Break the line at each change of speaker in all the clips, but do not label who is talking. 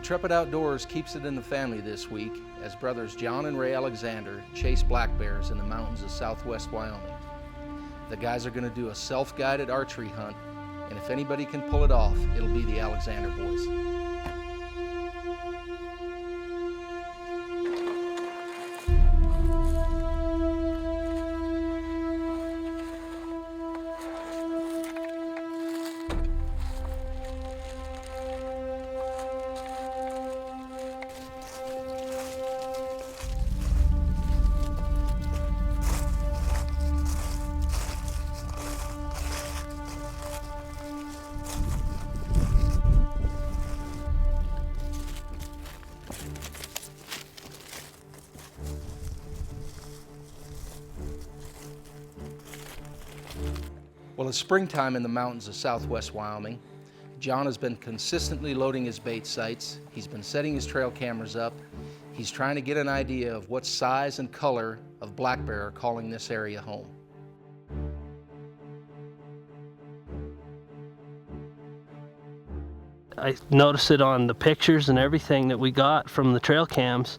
Intrepid Outdoors keeps it in the family this week as brothers John and Ray Alexander chase black bears in the mountains of southwest Wyoming. The guys are going to do a self-guided archery hunt, and if anybody can pull it off, it'll be the Alexander boys. Well, it's springtime in the mountains of southwest Wyoming. John has been consistently loading his bait sites. He's been setting his trail cameras up. He's trying to get an idea of what size and color of black bear are calling this area home.
I noticed it on the pictures and everything that we got from the trail cams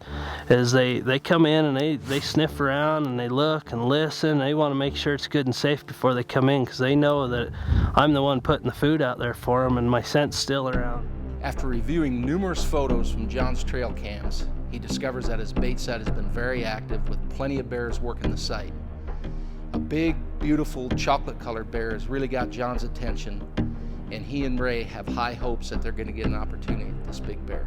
is they come in and they sniff around and they look and listen. They want to make sure it's good and safe before they come in because they know that I'm the one putting the food out there for them and my scent's still around.
After reviewing numerous photos from John's trail cams, he discovers that his bait site has been very active with plenty of bears working the site. A big, beautiful chocolate-colored bear has really got John's attention, and he and Ray have high hopes that they're going to get an opportunity at this big bear.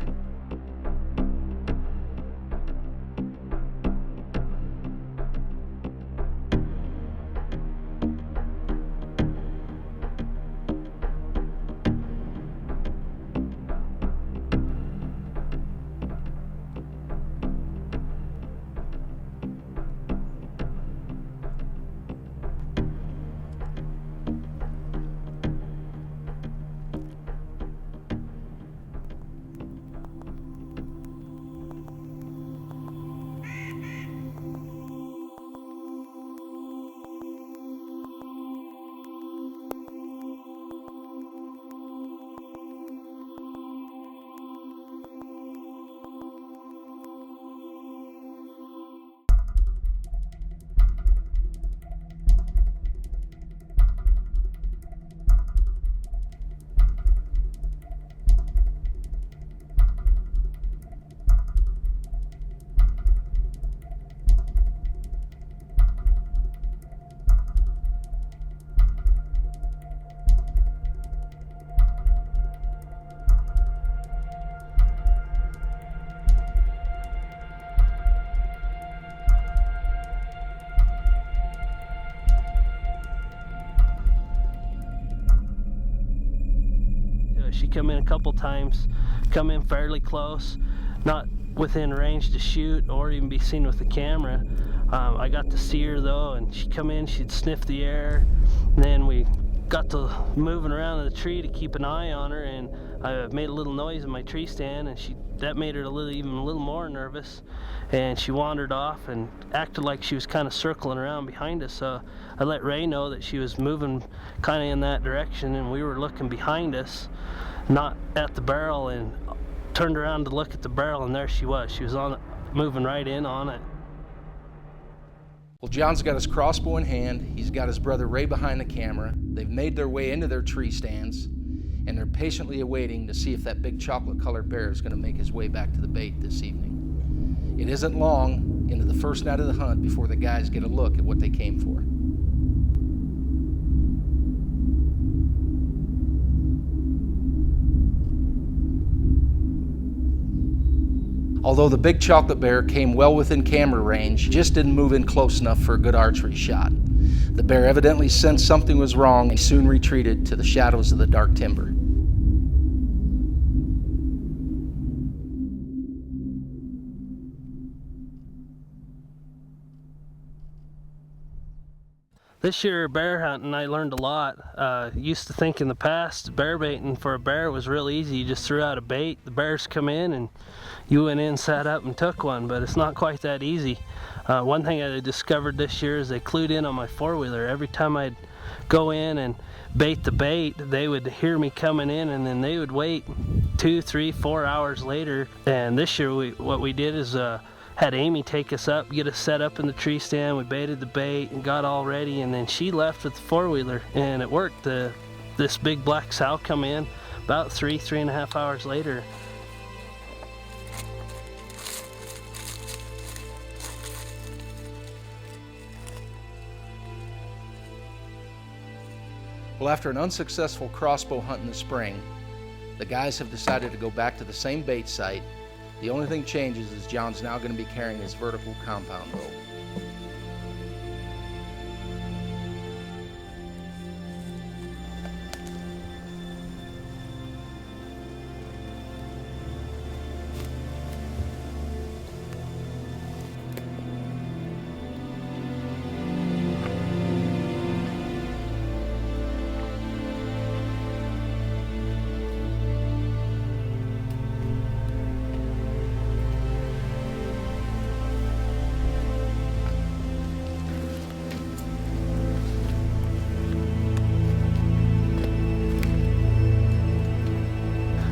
She come in a couple times, come in fairly close, not within range to shoot or even be seen with the camera. I got to see her though, and she'd come in, she'd sniff the air, and then we got to moving around in the tree to keep an eye on her, and I made a little noise in my tree stand, and that made her even a little more nervous, and she wandered off and acted like she was kind of circling around behind us. So I let Ray know that she was moving kind of in that direction, and we were looking behind us, not at the barrel, and turned around to look at the barrel, and there she was. She was on it, moving right in on it.
Well, John's got his crossbow in hand. He's got his brother Ray behind the camera. They've made their way into their tree stands, and they're patiently awaiting to see if that big chocolate-colored bear is going to make his way back to the bait this evening. It isn't long into the first night of the hunt before the guys get a look at what they came for. Although the big chocolate bear came well within camera range, he just didn't move in close enough for a good archery shot. The bear evidently sensed something was wrong and soon retreated to the shadows of the dark timber.
This year bear hunting, I learned a lot. Used to think in the past bear baiting for a bear was real easy. You just threw out a bait, the bears come in, and you went in, sat up, and took one, but it's not quite that easy. One thing I discovered this year is they clued in on my four-wheeler. Every time I'd go in and bait the bait, they would hear me coming in, and then they would wait 2, 3, 4 hours later. And this year what we did is had Amy take us up, get us set up in the tree stand. We baited the bait and got all ready, and then she left with the four-wheeler, and it worked. This big black sow come in about 3.5 hours later.
Well, after an unsuccessful crossbow hunt in the spring, the guys have decided to go back to the same bait site. The only thing changes is John's now going to be carrying his vertical compound bow.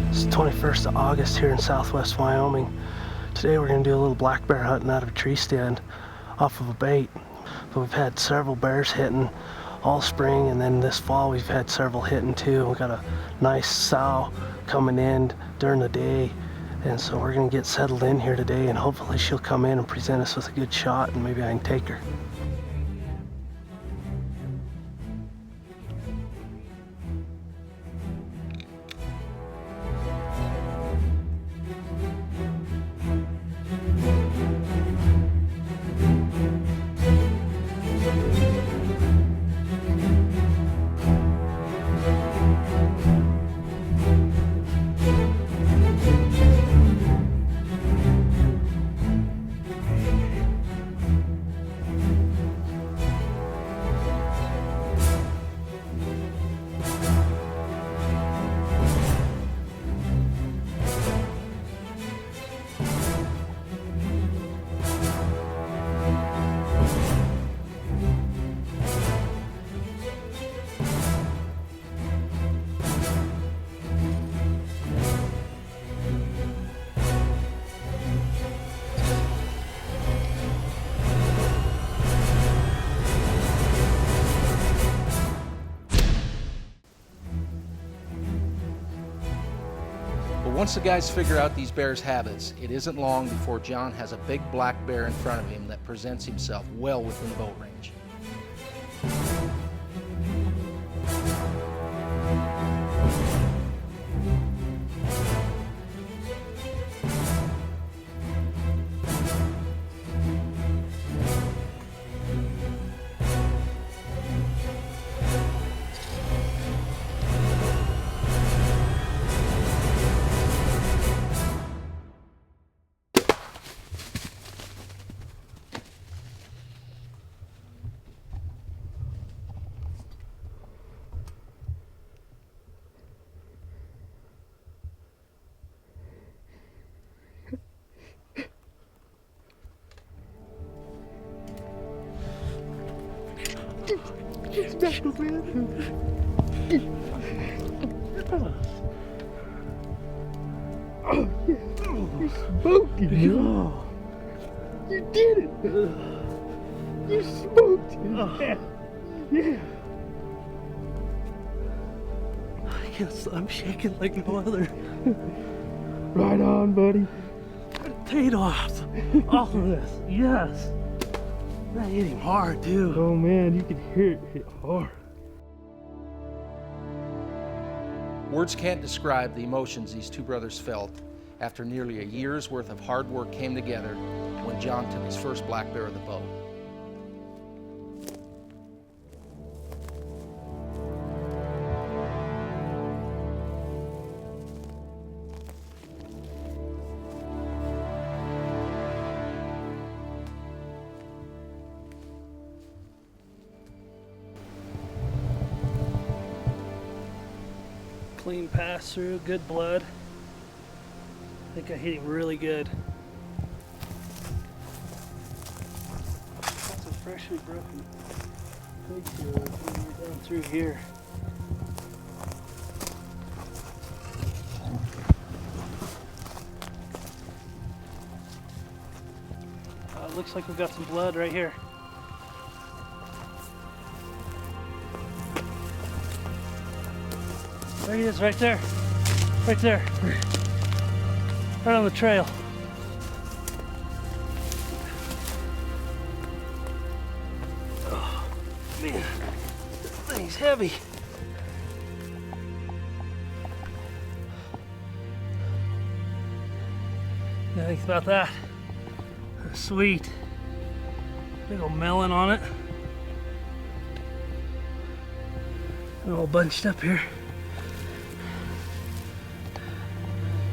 It's the 21st of August here in southwest Wyoming. Today we're going to do a little black bear hunting out of a tree stand off of a bait. But we've had several bears hitting all spring, and then this fall we've had several hitting too. We've got a nice sow coming in during the day, and so we're going to get settled in here today, and hopefully she'll come in and present us with a good shot, and maybe I can take her.
Once the guys figure out these bears' habits, it isn't long before John has a big black bear in front of him that presents himself well within bow range.
Oh, you smoked it, man. You did it. You smoked it. Yeah.
I can't, I'm shaking like no other.
Right on, buddy.
Paid off. All of this. Yes. That hit him hard too.
Oh man, you can hear it hit hard.
Words can't describe the emotions these two brothers felt after nearly a year's worth of hard work came together when John took his first black bear of the bow.
Clean pass through, good blood. I think I hit him really good. That's a freshly broken twig down through here. looks like we've got some blood right here. There he is, right there. Right there. Right on the trail. Oh, man, this thing's heavy. What do you think about that? Sweet. Big old melon on it. And all bunched up here.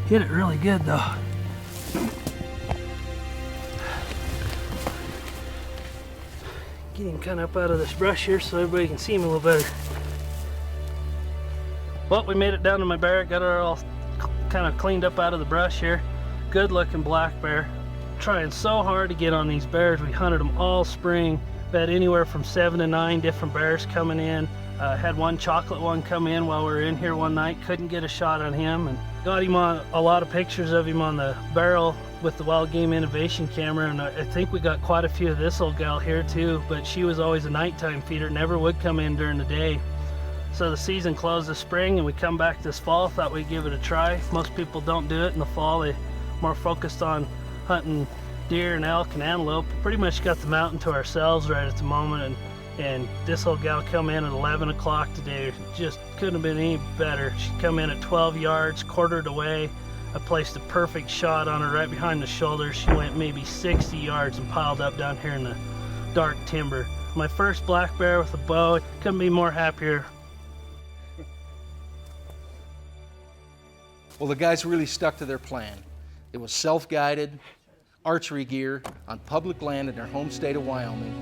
Hit it really good though. Get him kind of up out of this brush here so everybody can see him a little better. Well, we made it down to my bear. Got her all kind of cleaned up out of the brush here. Good looking black bear. Trying so hard to get on these bears. We hunted them all spring. We had anywhere from 7 to 9 different bears coming in. Had one chocolate one come in while we were in here one night. Couldn't get a shot on him, and got him on a lot of pictures of him on the barrel with the Wild Game Innovation camera. And I think we got quite a few of this old gal here too, but she was always a nighttime feeder, never would come in during the day. So the season closed this spring and we come back this fall. Thought we'd give it a try. Most people don't do it in the fall. They more focused on hunting deer and elk and antelope. Pretty much got the mountain to ourselves right at the moment, and this old gal come in at 11 o'clock today. Just couldn't have been any better. She come in at 12 yards, quartered away. I placed a perfect shot on her right behind the shoulder. She went maybe 60 yards and piled up down here in the dark timber. My first black bear with a bow. Couldn't be more happier.
Well, the guys really stuck to their plan. It was self-guided, archery gear on public land in their home state of Wyoming.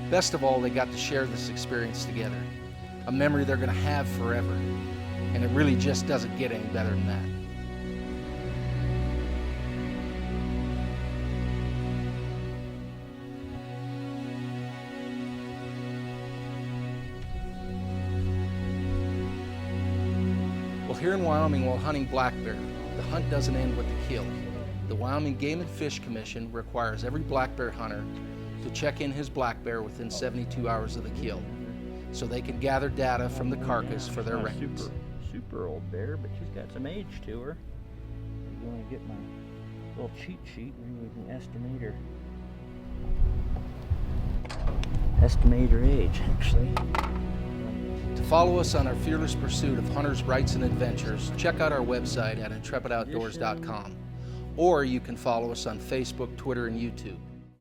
Best of all, they got to share this experience together. A memory they're going to have forever. And it really just doesn't get any better than that. Well, here in Wyoming, while hunting black bear, the hunt doesn't end with the kill. The Wyoming Game and Fish Commission requires every black bear hunter to check in his black bear within 72 hours of the kill, so they can gather data from the carcass for their records.
Super old bear, but she's got some age to her. I'm going to get my little cheat sheet, maybe we can estimate her age, actually.
To follow us on our fearless pursuit of hunters' rights and adventures, check out our website at intrepidoutdoors.com, or you can follow us on Facebook, Twitter, and YouTube.